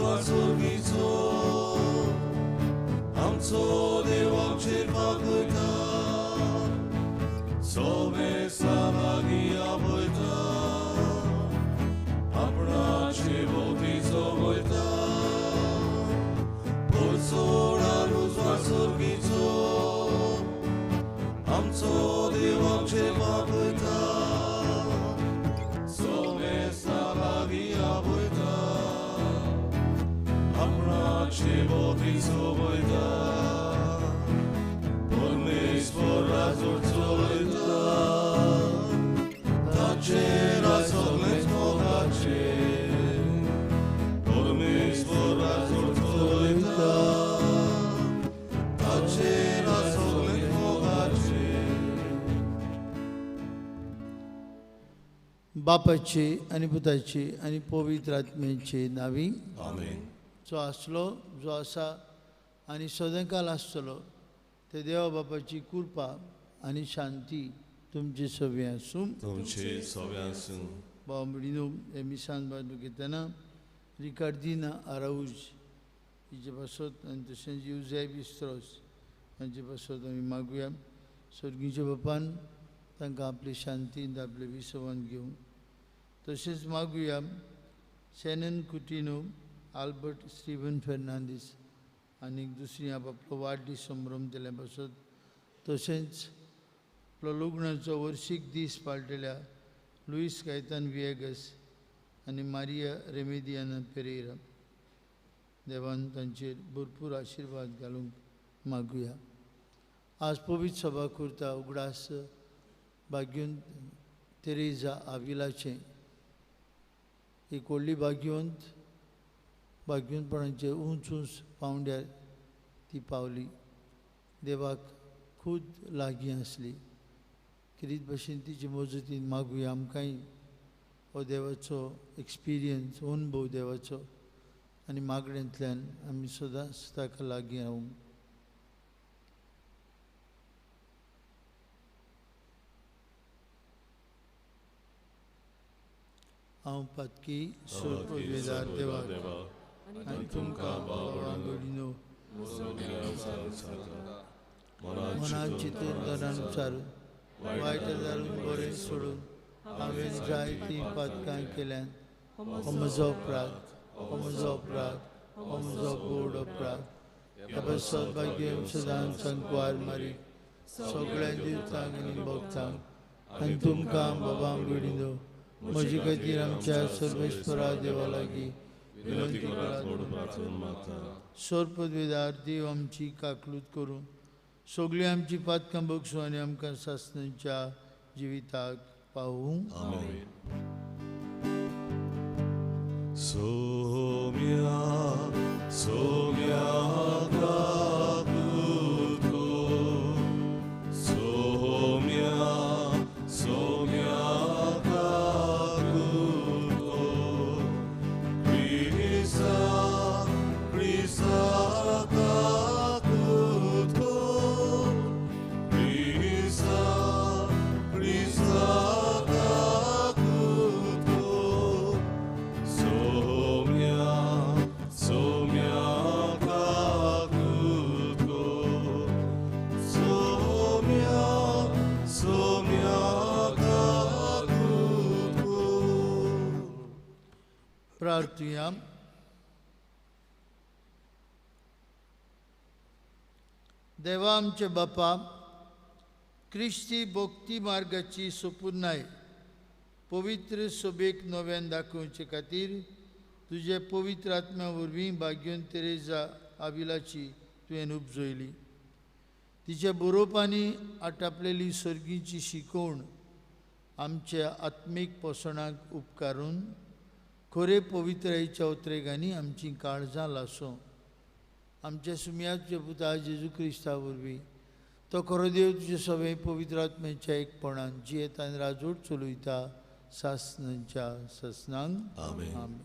वासुकीचो आमचो देव आमचेर पागयता सोबे सहभागी आपयता आपणाचे भोवतीचो वयता सोडारूच वासुकीचो आमचो देव आमचेर पागयता सोबे सहभागी आपयता आपणाचे भोवतीचो वयता परमेश्वर राजो चलयता ताचेर सगळेच मोगाचे परमेश्वर राजो चलयता ताचेर सगळेच मोगाचे बापाचे आणि पुताचे आणि पवित्र आत्म्याचे नावी आमेन. जो आसलो जो आसा आनी सदांकाल आसतलो ते देवा बापाची कृपा आनी शांती तुमचे सगळे आसूं. तुमचे सगळे आसूं. भाव भयणीनो, हे मिसान बाजू घेतना रिकार्दिना आराऊज हिचे पासत आनी तशेंच युझॅब इस्त्रोस हांचे पासत आमी मागुया स्वर्गीच्या बापान तांकां आपली शांतीन आपले विसवान घेवं. तशेंच मागुया Shannon Coutinho, Albert Steven Fernandes आनी दुसरी आपलो वाडदीस संभ्रम केल्या पासत तशेंच आपलो लग्नाचो वर्शीक दीस पाळटल्या लुईस कायतान विएगस आनी मारिया रेमेदियाना पेरेरा देवान तांचेर भरपूर आशिर्वाद घालूंक मागुया. आज पवित्र सभा करता उगडास भाग्यवंत तेरेजा आविलाचें एक व्हडली भाग्यवंतपणाचे उंच उंच पावंड्यार ती पावली. देवाक खूद लागीं आसली. किरीत भशेन तिचे मजतीन मागुया आमकांय हो देवाचो एक्सपिरियन्स अनुभव देवाचो आनी मागण्यांतल्यान आमी सदांच ताका लागीं रावूं. हांव पातकी सुरवेदार देवाक आनी तुमकां भावांगडीनो मनान चिंतून मनानुसार वायट जारून बरें सोडून हांवें जायतीं पातकां केल्यान हो म्हजो अपराध, हो म्हजो अपराध, हो म्हजो गोड अपराध. ह्या सौभाग्य सदांच संकवार मारी सगळ्या दिवसांक आनी भक्तांक आनी तुमकां बाबांगडीनो म्हजे खातीर आमच्या सर्वेश्वरा देवा लागीं विनंती करात. सोरपदवेदार देव आमची काकलूत करून सगळीं आमची पातकां बक्षूं आनी आमकां सासणाच्या जिविताक पावूं. सोम्या सोम्या काकूत कर. सोम्या सोम्या काकूत कर. प्रिसा प्रिसा काकूत कर. प्रिसा प्रिसा काकूत कर. सोम्या सोम्या काकूत कर. सोम्या सोम्या काकूत कर. प्रार्थुया. देवा आमचे बापा, क्रिस्ती भक्ती मार्गाची सोपुर्नाय पवित्र सभेक नव्यान दाखोवचे खातीर तुजे पवित्र आत्म्या वरवीं भाग्यवंत तेरेजा आविलाची तुवें उपजयली. तिच्या बरोवपांनी आटापलेली सर्गीची शिकवण आमच्या आत्मीक पोसणाक उपकारून खरे पवित्रायेच्या उतरेगांनी आमची काळजां लासूं. आमच्या सुमयाच्या पुता जेजू क्रिस्ता वरवीं तो खरो देव तुजे सगळे पवित्र आत्म्याच्या एकपणान जियेता आनी राजवट चलयता सासणांच्या ससनांक. आमेन. आमेन.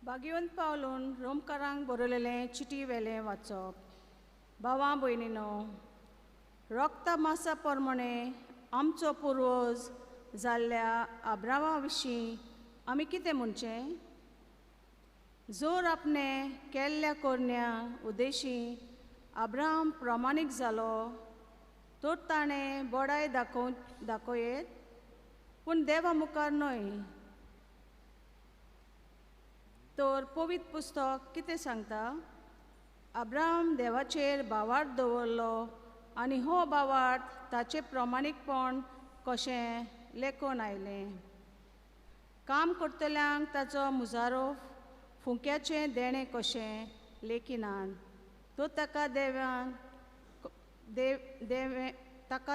भाग्यवंत पावलोन रोमकारांक बरयलेलें चिटी वेलें वाचप. भावां भयणीनो, रक्ता मासा प्रमाणे आमचो पुर्वज जाल्ल्या अब्रामा विशीं आमी कितें म्हणचें? जोर आपणे केल्ल्या कोरण्या उद्देशी अब्राम प्रामाणीक जालो, तर ताणें बडाय दाखोयत, पूण देवा मुखार न्हय. तर पवित्र पुस्तक कितें सांगता? अब्राम देवाचेर भावार्थ दवरलो आनी हो भावार्थ ताचें प्रामाणीकपण कशें लेखून आयलें. काम करतल्यांक ताचो मुजारो फुंक्याचें देणें कशें लेखिनान. तो ताका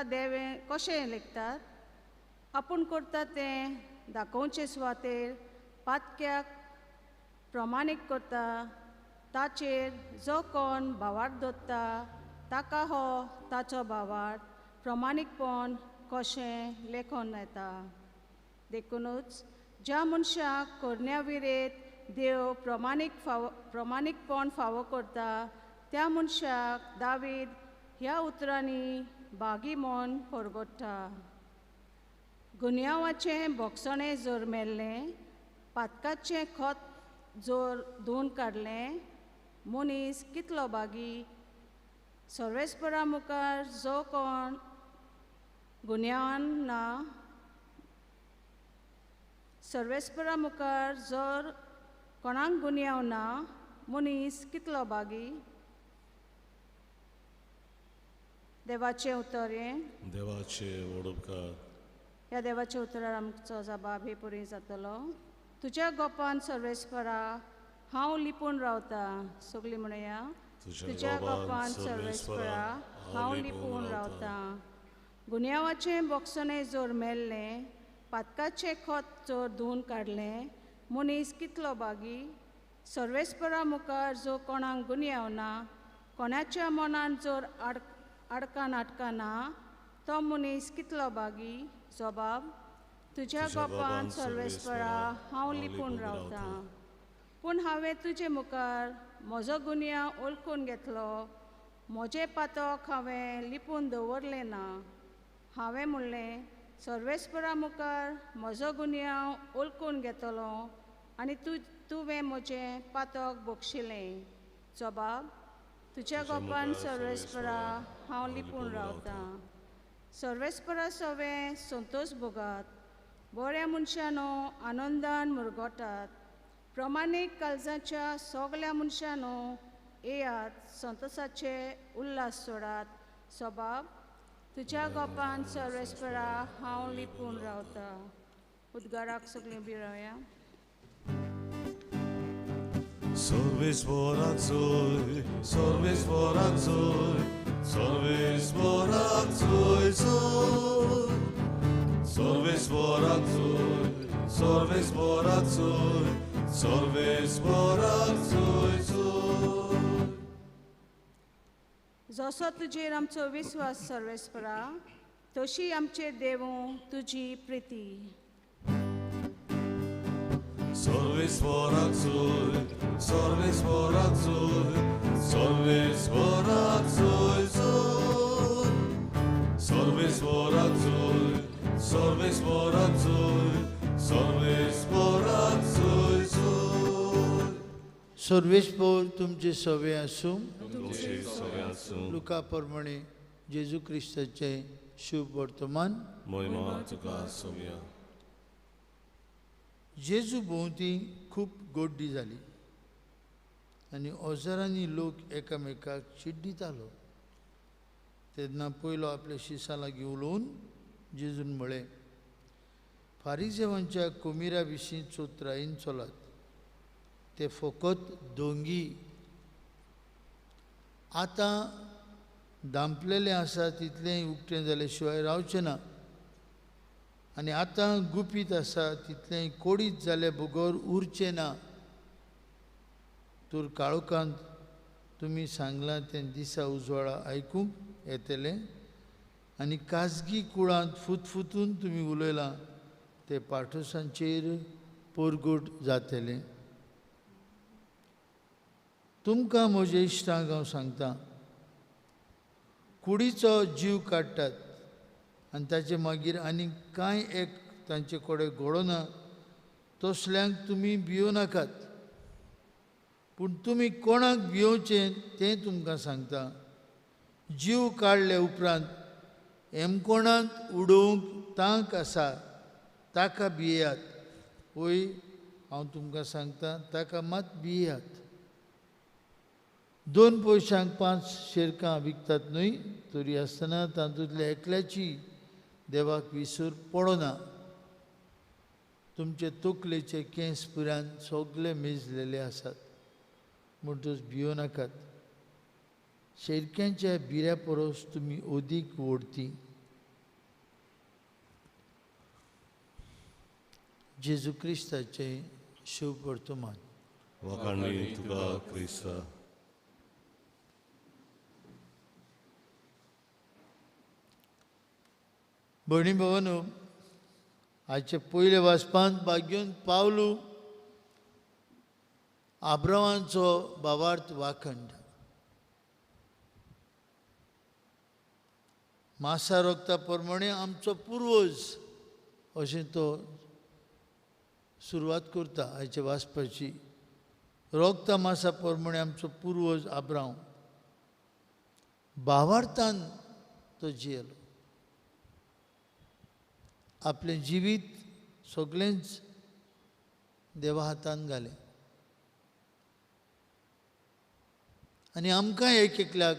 देवें कशें लेखतात? आपूण करता तें दाखोवचे सुवातेर पातक्याक प्रमाणीक करता, ताचेर जो कोण भावार्थ दवरता ताका हो ताचो भावार्थ प्रमाणीकपण कशें लेखून येता. देखूनच ज्या मनशाक कोरण्या विरेत देव प्रमाणीकपण फावो करता, त्या मनशाक दावीद ह्या उतरांनी बागी म्हूण परगट्टा. गुन्यांवाचें बोगसणें जर मेल्लें, पातकाचें खत जर धुवन काडलें, मनीस कितलो बागी. सर्वेस्परा मुखार जो कोण गुन्यांवान ना, सर्वेस्परा मुखार जर कोणाक गुन्यांव ना, मनीस कितलो बागी. देवाचें उतर हें. देवाचे ओडपकार. ह्या देवाच्या उतरार आमचो जबाब हे पुरी जातलो. तुज्या गोपान सर्वेस्परा हांव लिपून रावता. सगळीं म्हणया, तुज्या गोपान सर्वेस्परा हांव लिपून रावता. गुन्यांवाचें बोगसणें जर मेल्लें, पातकाचें खत जर धुवन काडलें, मनीस कितलो बागी. सर्वेस्परा मुखार जो कोणाक गुन्यांव ना, कोणाच्या मनान जर आडकां ना, तो मनीस कितलो बागी. जबाब, तुज्या गोपान सर्वेस्परा हांव लिपून रावता. पूण हांवें तुजे मुखार म्हजो गुन्यांव ओळखून घेतलो, म्हजें पातक हांवें लिपून दवरलें ना. हांवें म्हणलें, सर्वेस्परा मुखार म्हजो गुन्यांव ओळखून घेतलो आनी तुवें म्हजें पातक बक्षिलें. जबाब, तुज्या गोपान सर्वेस्परा हांव लिपून रावता. सर्वेस्परा सवे संतोश भोगात, बऱ्या मनशानो आनंदान मुरगोटात. प्रमाणीक काळजाच्या सगल्या मनशानो येयात, संतोशाचे उल्हास सोडात. जबाब, तुज्या गोपान सर्वेस्परा हांव लिपून रावता. उद्गाराक सगळीं उबीं रावया. सर्वेस्पराक जोय, सर्वेस्पराक जोय, सर्वेस्पराक जोय जोय. सर्वेस्पराक जोय, सर्वेस्पराक जोय, सर्वेस्पराक जोय जोय. जसो तुजेर आमचो विस्वास सर्वेस्परा, तशी आमचेर देवूं तुजी प्रिती. सर्वेस्पराक जोय, सर्वेस्पराक जोय, सर्वेस्पराक जोय जोय. सर्वेस्पराक जोय, सर्वेस्पराक जोय, सर्वेस्पराक जोय जोय. सर्वेस्पर तुमचे सवे आसूं. तुमचे सगळ्यांसूं लुका प्रमाणे जेजू क्रिस्ताचें शुभ वर्तमान. महिमा तुका सोम्या. जेजू भोंवती खूब गोड्डी जाली आनी हजारांनी लोक एकामेकाक चिड्डितालो. तेन्ना पयलो आपल्या शिसा लागीं उलोवन जेजून म्हळें, फारिजेवांच्या कोमिरा विशीं चोत्रायेन चलात. ते फकत दोंगी. आतां दांपलेलें आसा तितलेंय उक्तें जाले शिवाय रावचें ना, आनी आतां गुपीत आसा तितलेंय कोडीत जाले बगर उरचें ना. तर काळोखांत तुमी सांगलां तें दिसा उजवाडा आयकूंक येतलें, आनी खाजगी कुळांत फुतफुतून तुमी उलयलां ते पाठोसांचेर परगट जातलें. तुमकां म्हज्या इश्टांक हांव सांगतां, कुडीचो जीव काडटात आनी ताचे मागीर आनी कांय एक तांचे कडेन घडोना तसल्यांक तुमी भियो नाकात. पूण तुमी कोणाक भियोवचें तें तुमकां सांगता. जीव काडले उपरांत हेमकोणांत उडोवंक तांक आसा ताका भियेयात. वय हांव तुमकां सांगता ताका मात भियेयात. 2 पयशांक 5 शेरकां विकतात न्हय, तरी आसतना तातूंतल्या एकल्याची देवाक विसर पडना. तुमचे तकलेचे केंस पुरान सगळे मेजलेले आसात. म्हणटच भियो नाकात. शेरक्यांच्या बिऱ्या परस तुमी अदीक व्हडती. जेजू क्रिस्ताचे शुभ वर्तमान. वखाणी तुका क्रिस्ता. भयणी भावांनो, आजचे पयले वाचपांत भाग्योन पावलू आब्रामांचो भावार्थ वाखंड. मासा रोगता प्रमाणे आमचो पुर्वज अशें तो सुरवात करता आयचे वाचपाची. रोगता मासा प्रमाणे आमचो पुर्वज आब्राम भावार्थान तो जियेलो. आपलें जिवीत सगळेंच देवा हातान घालें आनी आमकां एक एकल्याक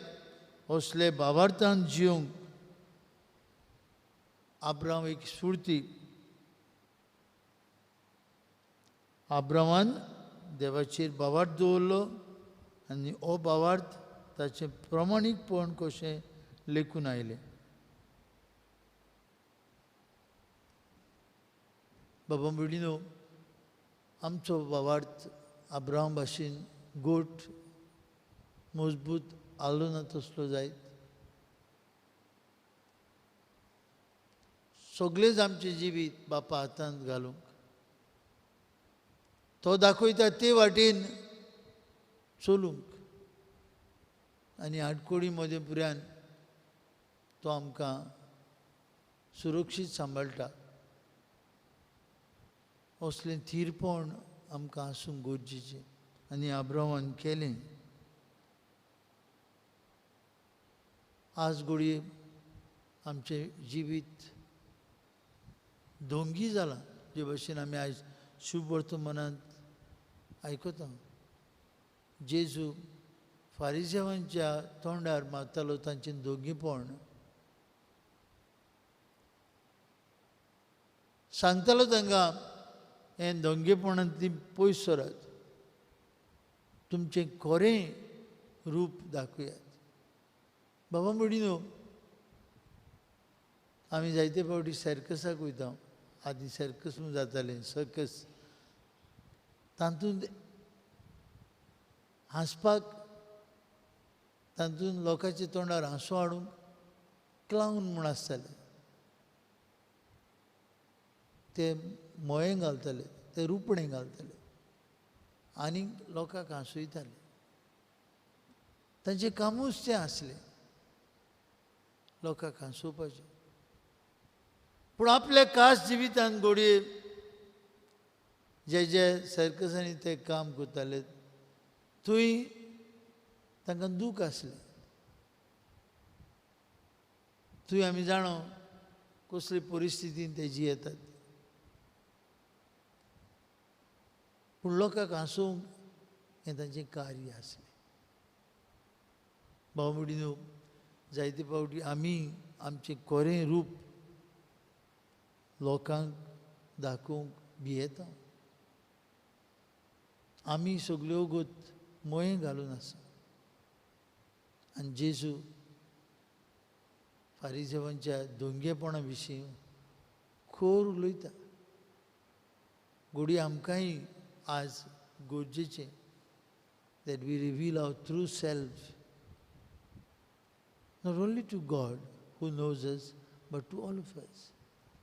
असले भावार्थान जियोंक आब्राम एक स्फूर्ती. आब्रामान देवाचेर भावार्थ दवरलो आनी हो भावार्थ ताचें प्रमाणीकपण कशें लेखून आयलें. बाबा भयणीनो, आमचो भावार्थ आब्राम भाशेन गोठ मजबूत आलो ना तसलो जायत. सगळेंच आमचें जिवीत बापा हातांत घालूंक तो दाखयता ते वाटेन चलूंक आनी आडकोडी मदेपुऱ्यान तो आमकां सुरक्षीत सांबाळटा. असलें थीरपण आमकां आसूंक गरजेचें आनी आब्रामान केलें. आज घडये आमचें जिवीत दोंगी जालां, जे भशेन आमी आयज शुभ वर्तमानांत आयकता. जेजू फारिसेवांच्या तोंडार मारतालो तांचें दोंगीपण. सांगतालो तांकां हें दोंगेपणांतली पयस सरात, तुमचें खरें रूप दाखयात. बाबा भयणीनो, आमी जायते फावटी सर्कसाक वयता. आदीं सर्कस म्हूण जातालें सर्कस. तातूंत हांसपाक, तातूंत लोकांच्या तोंडार हांसो हाडूंक क्लावन म्हूण आसताले. ते मोये घालताले, ते रुपणे घालताले आनी लोकांक हांसयताले. तांचें कामूच तें आसलें, लोकांक हांसोवपाचें. पूण आपल्या खास जिवितांत घडये जे जे सर्कसांनी ते काम करताले थंय तांकां दूख आसलें. थंय आमी जाणो कसले परिस्थितीन ते जियेतात. पूण लोकांक हांसोवंक हें तांचें कार्य आसलें. भाव भयणीनो, जायते फावटी आमी आमचें खरें रूप लोकांक दाखोवंक भियेता. आमी सगल्यो गोत मोये घालून आसा. आनी जेजू फारिसेवांच्या दोंगेपणा विशीं खोर उलयता. घडये आमकांय आज गरजेचें that we reveal our true self, not only to God who knows us, but to all of us.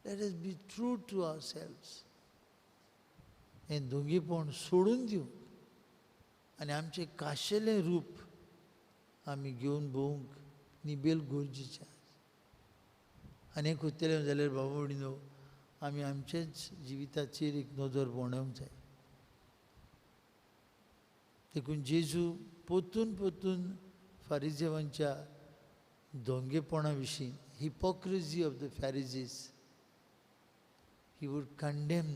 Let us be true to ourselves. हें दोंगेपण सोडून दिवंक आनी आमचें खाशेलें रूप आमी घेवन भोवंक निबेल गरजेचें आनी एक उरतलें जाल्यार बाबा म्हणिनो आमी आमचेच जिविताचेर एक नदर बोंडोवंक जाय. देखून जेजू पोतून पोतून फारिजेवांच्या दोंगेपणा विशीं hypocrisy of the Pharisees, he would condemn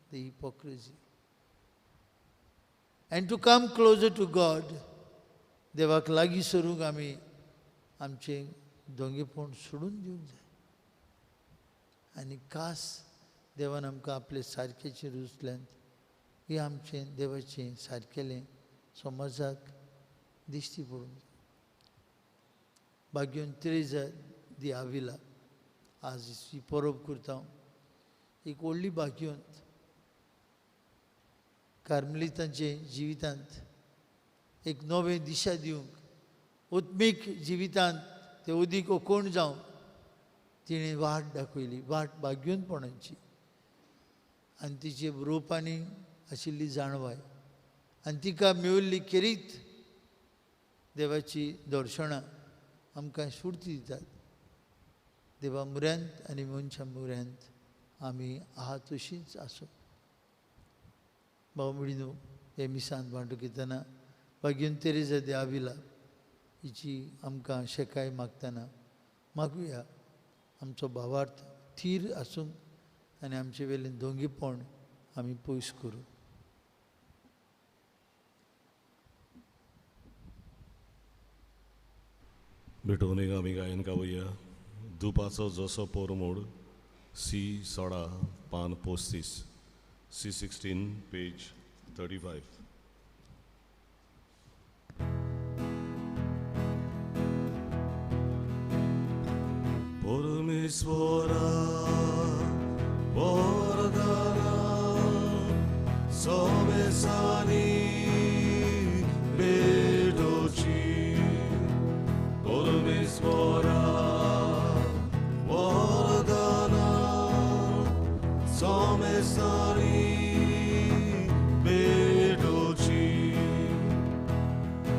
the hypocrisy. And to come closer to God, देवाक लागीं सरूंक आमी आमचें दोंगेपण सोडून दिवंक जाय आनी खास देवान आमकां आपले सारकेचेर उचल्यान हें आमचें देवाचें सारकेलें समाजाक दिश्टी पडूंक जाय. भाग्योन तेरेजा दी आविला आज ही परब करता एक व्हडली भाग्योंत कार्मेलितांचे जिवितांत एक नवें दिशा दिवंक उत्मीक जिवितांत ते उदीक ओकोण जावन तिणें वाट दाखयली, वाट भाग्योनपणाची आनी तिचे बरोवपांनी आशिल्ली जाणवाय आनी तिका मेळिल्ली खेरीत देवाची दर्शनां आमकां स्फूर्ती दितात. देवा मुऱ्यांत आनी मनशा मुऱ्यांत आमी आहा तशींच आसूं. भाव मिळीनो हे मिसांत वांटो घेतना भाग्योन तेरेजा दे आविला हिची आमकां शेकाय मागतना मागुया आमचो भावार्थ थीर आसूंक आनी आमचे वेलें दोंगेपण आमी पयस करूं. भेटवणेक आमी गायन गावया दुपाचो जसो पोरमोड C16 पान 35 C16 पेज 35. परमेश्वरा वरदाना सोबेसानी बेडोची परमेश्वरा वरदाना सोबेसानी बेडोची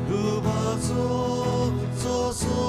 दुबाचो जसो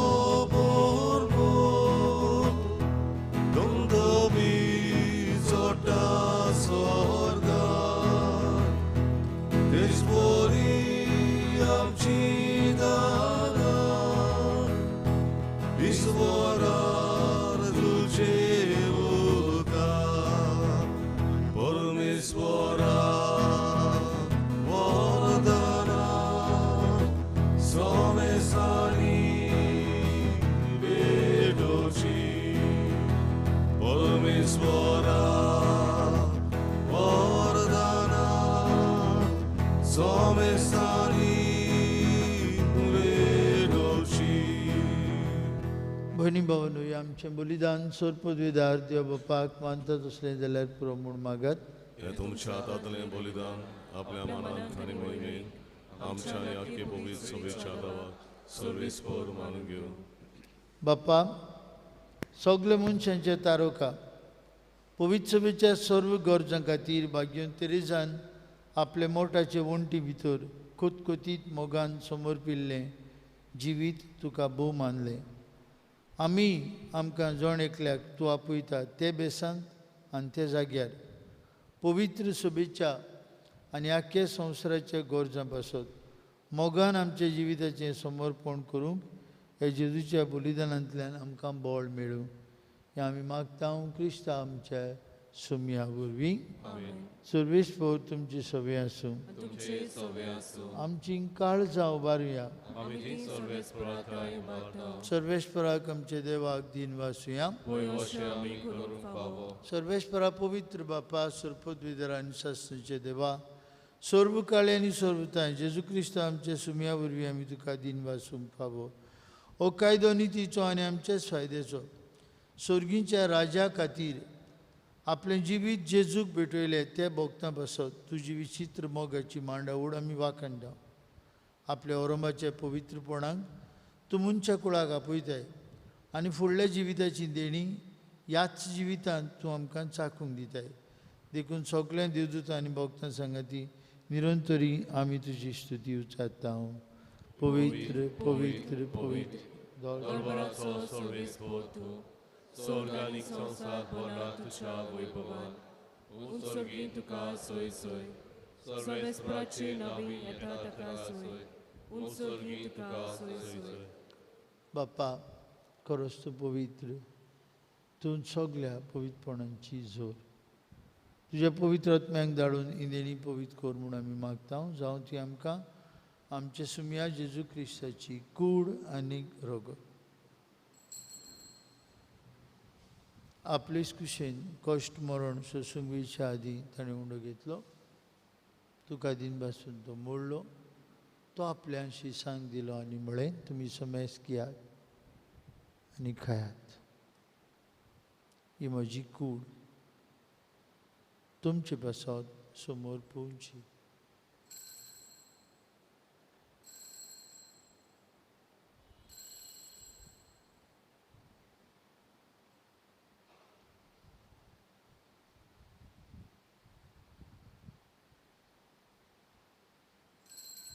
भयणी भावांनो आमचें बलिदान सोरपदविदार देव बापाक मानतात असलें जाल्यार पुरो म्हूण मागात. हे तुमच्या हातांतलें बलिदान आपल्या मनांत आनी मोहिमेन आमच्या याके पवित्र सभेच्या दावाक सर्वेस्पर मानून घेवन बाप्पा सगळे मनशांचे तारोका पवित्र सभेच्या सर्व गरजां खातीर भाग्योन तेरेजान आपले मोठाचे वण्टी भितर कोतकोतीत मोगान समर्पिल्लें जिवीत तुका भोव मानलें. आमी आमकां जण एकल्याक तूं आपयता ते बेसांत आनी त्या जाग्यार पवित्र सभेच्या आनी आख्या संवसाराच्या गरजां पासत मोगान आमच्या जिविताचें समर्पण करूंक हे जेजूच्या बलिदानांतल्यान आमकां बळ मेळूं हें आमी मागता क्रिस्ता आमच्या सुमया वरवीं. सर्वेस्पर तुमची सवय आसूं आमची काळजां उबारुया. सर्वेस्पराक आमचे देवाक दिन वासुया. सर्वेस्परा पवित्र बापा सर्पद्विदर आनी शास्त्राचे देवा सर्व काळे आनी सर्वताय जेजू क्रिस्त आमच्या सुमया वरवीं आमी तुका दिन वासूंक फावो. हो कायदो नितीचो आनी आमच्याच फायद्याचो सर्गीच्या राजा खातीर आपलें जिवीत जेजूक भेटयलें ते भोगता बसत तुजी विचित्र मोगाची मांडावळ आमी वाखणटा. आपल्या औरंगाच्या पवित्रपणाक तूं मनशा कुळाक आपयताय आनी फुडल्या जिविताची देणी ह्याच जिवितांत तूं आमकां चाखूंक दिताय. देखून सगळ्या देवदूतां आनी भक्तां सांगाती निरंतरी आमी तुजी स्तुती उच्चारता. पवित्र पवित्र पवित्र दरबाराचो सर्वेस तूं स्वर्ग आनी संवसार भरला तुज्या वैभवान उत्सर्गी तुका सोय सोय सर्वेस्पराची नवी येता ताका सोय उत्सर्गी तुका सोय सोय बाप्पा खरोच तूं पवित्र तूं सगळ्या पवित्रपणांची जोर तुज्या पवित्र आत्म्याक धाडून इनेनी पवित्र कर म्हूण आमी मागता जावं ती आमकां आमच्या सुम्या जेजू क्रिस्ताची कूड आनी रगत आपलेच कुशेन कश्ट मरण सोसूंक वयच्या आदीं ताणें उंडो घेतलो तुका दिन पासून तो मोडलो तो आपल्याशी सांग दिलो आनी म्हळें तुमी समेस घेयात आनी खायात ही म्हजी कूड तुमचे पासत समोर पोवची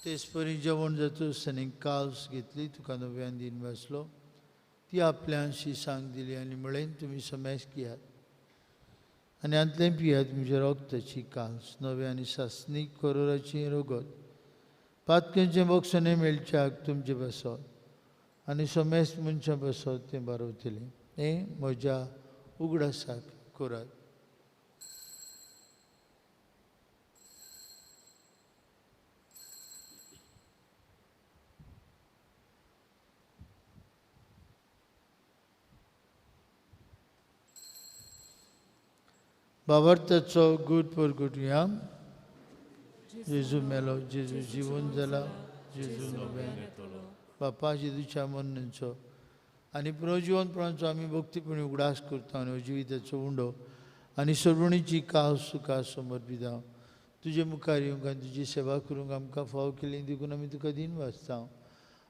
तेच परी जेवण जाता आसतना काल्स घेतली तुका नव्यान दिन वाचलो ती आपल्याशी सांग दिली आनी म्हळें तुमी समेस घेयात आनी आंतलें पियात म्हज्या रगताची काल्स नवे आनी सासणीक करोराची रगत पातकेंचें बक्षणें मेळच्याक तुमचे बसत आनी समेस मनशां बसत तें बारवतलें हें म्हज्या उगडासाक करात बाबरताचो गूट परगुटया जेजू मेलो जेजू जिवन जाला जेजू नव्यान येतलो बापा जेजूच्या मरणाचो आनी पुनर्जिवनपणाचो आमी भक्तीपणी उगडास करता आनी जिविताचो उंडो आनी सरवणीची काल सुखा समर्पिता तुजे मुखार येवंक आनी तुजी सेवा करूंक आमकां फाव केली देखून आमी तुका दिन वाचता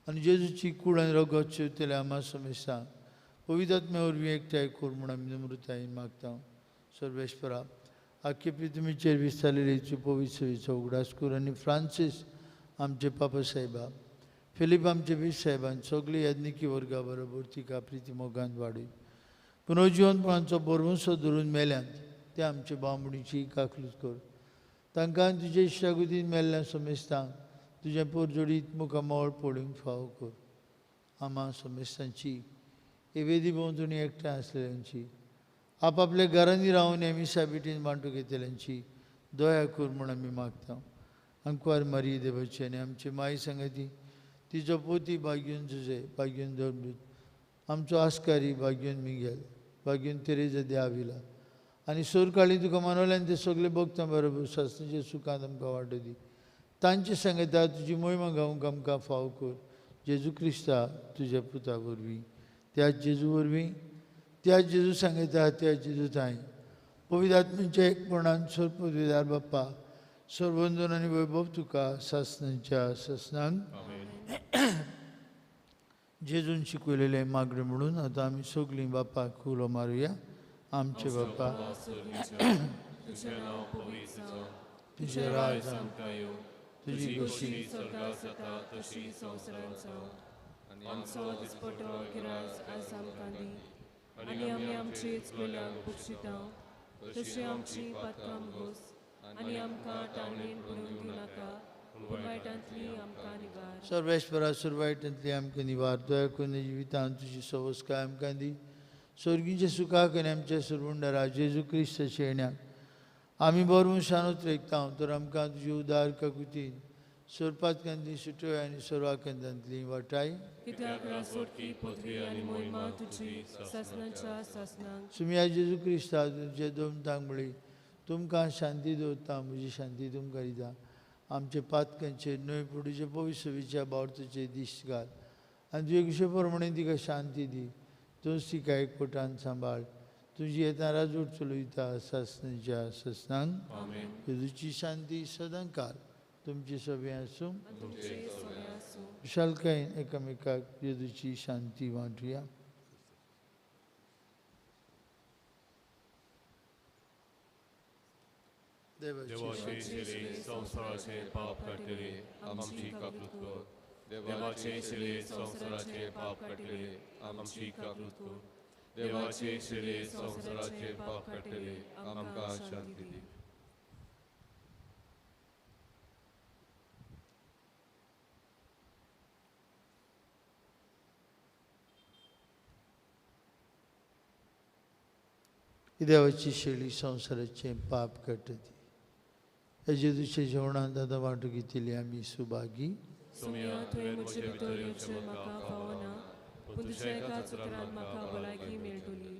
आनी जेजूची कूड आनी रगत शेवतले आमा समेस्तां पवित्र आत्म्या वरवीं एकठांय कर म्हूण आमी नम्रतायेन मागता सर्वेश्वरा आख्खे पृथ्वीचेर विस्तारलेली पवित्र सेवेचो उगडास कर आनी फ्रांसीस आमचे पापा साहेबा फिलीप आमचे वीस साहेबान सगळी यज्ञिकी वर्गा बरोबर तिका प्रिती मोगान वाडय पुनर्जिवनपणाचो बोरवंसो धरून मेल्यांत ते आमचे बांबडीची काकलूत कर तांकां तुजे इश्टागुतीन मेल्ल्या समेस्तांक तुजें पोरजोडीत मुखामोळ पडूंक फाव कर आमा समेस्तांची एवेदी भोंवतणी एकठांय आसलेल्यांची आपआपल्या घरांनी रावन एमिसा बिटीन मांटू घेतल्यांची दया कर म्हूण आमी मागता अंकवार मारी देवाची आनी आमचे माय सांगाती तिजो पोती भाग्यून जुजे भाग्यून धर्मदूत आमचो आस्कारी भाग्यून मिगेल भाग्यून तेरेजा देविला आनी सोरकाळी तुका मानवल्यान ते सगळे भक्तां बरोबर सासणेच्या सुखांत आमकां वांटो दी तांचे सांगता तुजी महिमा गावंक आमकां फाव कर जेजू क्रिस्ता तुज्या पुता वरवीं त्याच जेजू वरवीं त्या जेजू सांगता त्या जेजू थंय पवित्र आत्म्याच्या एकपणान सर्पविदार बाप्पा सर्वंदन आनी वैभव तुका सासणांच्या सासणांक जेजून शिकवलेले मागणे म्हणून आतां आमी सगळीं बापाक उलो मारुया आमचे बाप्पा तुजें राज आमकां येवं तुजी कशी स्वर्गांत जाता तशी संवसारांत जावं आमचो दिसपटो गिरायज आयज आमकां दी आनी आमी आमची चुकल्यांक बक्षिता तशी आमची पातकां घोस आनी आमकां ताणेन पडूंक दिनाका पूण वायटांतली आमकां निवार सर्वेश्वरा सुरवायटांतली आमकां निवार दया करून जिवितांत तुजी सवस्काय आमकां दी स्वर्गीच्या सुखाक आनी आमच्या सुरवंडरा जेजू क्रिस्ताच्या येण्याक आमी बरवंशान उतरयता तर आमकां तुजी उदार काकुतीन सोरपातकांतली सुटोय आनी सर्वांकांतांतली वाटाय कित्याक रासोडकी पदवी आनी मोहिमा तुजी सासणांच्या सासणांक सुम्या जेजू क्रिस्ता तुमचे दोन तांबडी तुमकां शांती दवरता म्हजी शांती तुमकां दिता आमचे पातकांचे न्हय पुडूचे पवित्रविच्या बावरताचे दिश्ट घाल आनी तुजे कुशे प्रमाणे तिका शांती दी तूंच तिका एकपटान सांबाळ तुजी येता राजवट चलयता सासणांच्या सासणांक जेजूची शांती सदां काल तुमची सगळें आसूं विशालकायेन एकामेकाक जेजूची शांती वांटुया देवाचे संवसाराचे पाप काडटले आमची काकूत कर देवाचे शिले संसाराचे पाप काटले आमची काकृत कर देवाचे शिले संसाराचे पाप काटले आमकां शांती दी देवाची शेळी संसाराचे पाप काटती हेजे दुसरे जेवणांत आतां वांटो घेतिली आमी सुभागी सुमया तुवें म्हजे भितर येवचें म्हाका फावना पूण तुज्या एकाच उतरान म्हाका भलायकी मेळटली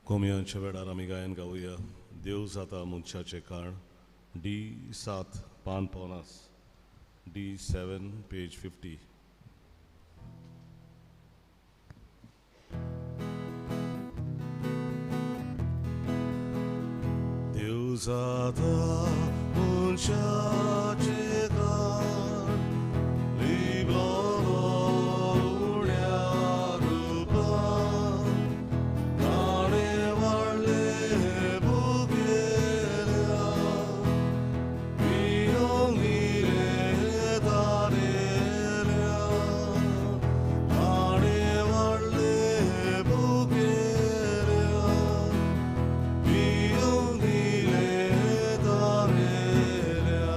कोमयांच्या वेळार आमी गायन गावुया देव जाता मनशाचें काण D7 पान 50 D7 पेज 50 देव जाता मनशाचें काण लिबलो उड्या रुपान ताणें वाडले भुकेल्या पियोंगिरे तारेल्या ताणें वाडले भुकेल्या पियोंगिरे तारेल्या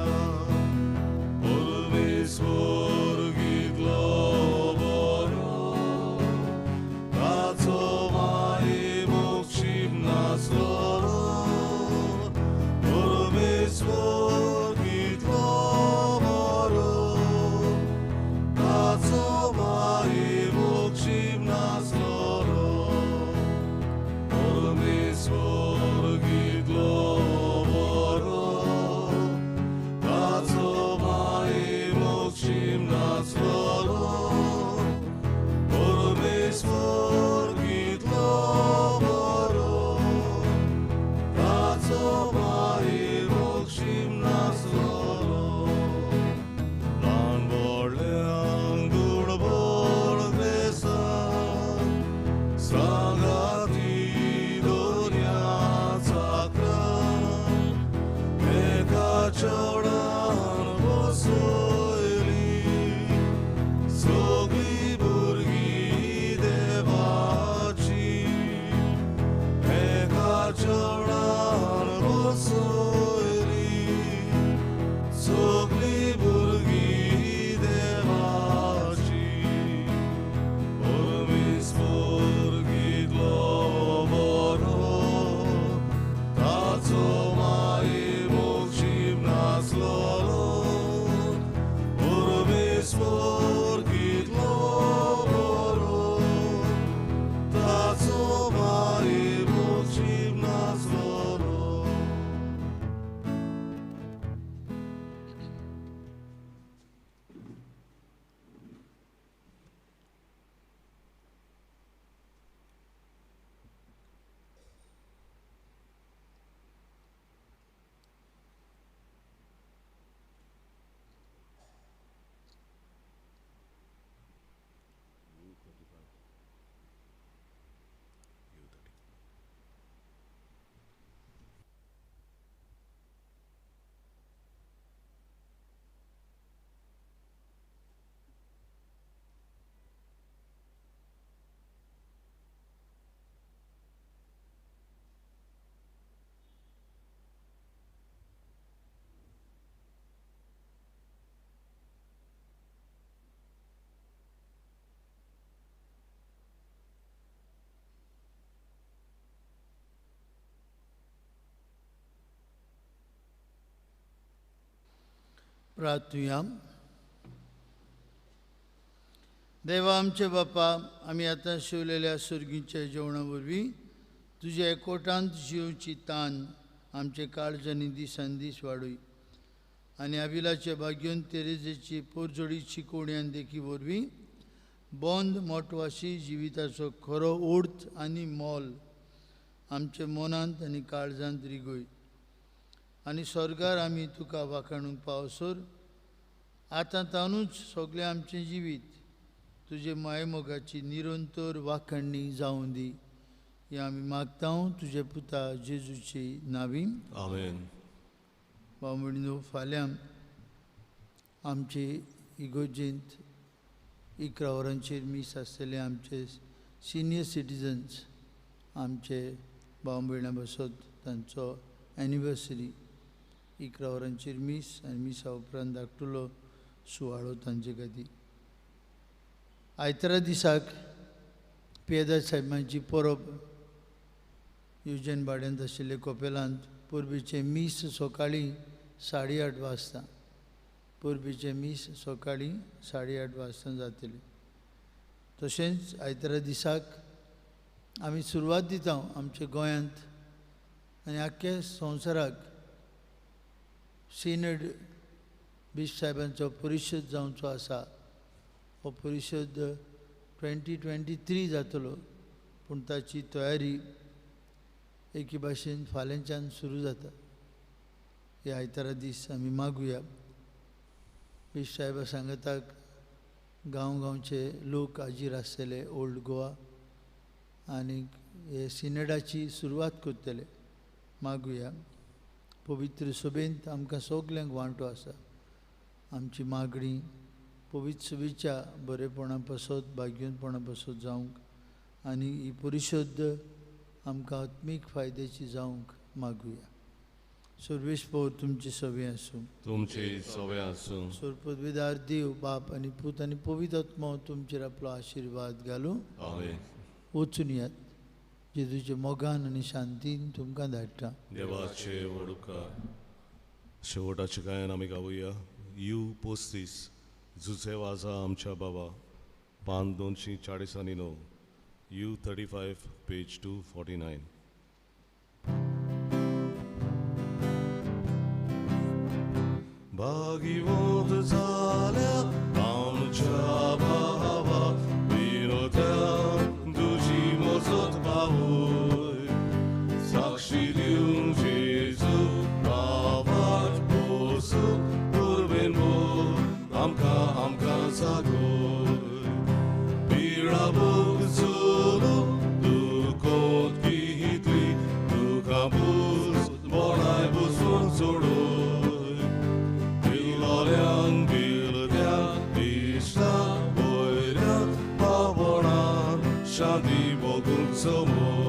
प्रार्थूया. देवा आमचे बापा, आम्ही आता शिवलेल्या सुरगीच्या जेवणावरवी तुझ्या एकोटांत जीवची तान आमचे काळजांनी दिसांदीस वाडूय आणि अभिलाच्या भाग्योन तेरेजेची पोरजोडीची कोण्यान देखी वरवीं बंद मोटवाशी जिविताचो खरो उर्थ आनी मोल आमचे मनांत आनी काळजांत रिगोय आनी स्वर्गार आमी तुका वाखाणूंक पावसोर आतां तानूच सगळें आमचें जिवीत तुजे मायमोगाची निरंतर वाखाणणी जावं दी. हे आमी मागता तुजे पुता जेजूची नांवी. आमेन. बावमणीनो, फाल्यां आमचे इगोर्जेंत 11 वरांचेर मीस आसतले आमचे सिनियर सिटीजन्स आमचे भाव भयणां बसत तांचो एनिवर्सरी 11 वरांचेर मीस आनी मिसा उपरांत धाकटुलो सुवाळो तांचे खातीर. आयतारा दिसाक पेदा साहेबांची परब युजन भाड्यांत आशिल्ले कोपेलांत पुर्बीचे मीस सकाळीं 8:30 वाजता पुर्बीचे मीस सकाळीं 8:30 वाजता जातले. तशेंच आयतारा दिसाक आमी सुरवात दिता आमच्या गोंयांत आनी आख्ख्या संवसाराक सिनड बिश साहेबांचो परिशद जावचो आसा. हो परिशद 2023 जातलो, पूण ताची तयारी एके भाशेन फाल्यांच्यान सुरू जाता. हे आयतारा दीस आमी मागुया. बिश साहेबा सांगताक गांवचे लोक हाजीर आसतले ओल्ड गोवा आनी हे सिनेडाची सुरवात करतले. मागुया. पवित्र सभेंत आमकां सगल्यांक वांटो आसा. आमची मागणी पवित्र सभेच्या बरेपणा पासत भाग्यवंतपणा पासत जावंक आनी ही परिशद आमकां आत्मीक फायद्याची जावंक मागुया. सर्वेस्पर तुमचे सवे आसूं. तुमचे सवे आसूं. सर्वपदवीदार देव बाप आनी पूत आनी पवित्र आत्मा तुमचेर आपलो आशिर्वाद घालूं. आमेन. वचून यात. जेजूचे मोगान आनी शांतीन तुमकां धाडटा. देवाचे वडुकार. शेवटाचे गायन आमी गावुया. यू पोस्तीस जुचे वाजा आमच्या बाबा, पान 249. You 35 page 249. भागीवत झाल्या आमच्या बाबा, विनोत्या तुझी मजत पावय. साक्षी दिवं जेजू गावात पोसू पुर्बेन बोल आमकां जागोय. पिळा बोग चोलो दुखोत कितली तुका बुज बोणाय बुजून सोडोय. बिलोल्यांक बिलद्यांक दिसता वयऱ्यांत पावणां शांती बोगूंक समोर.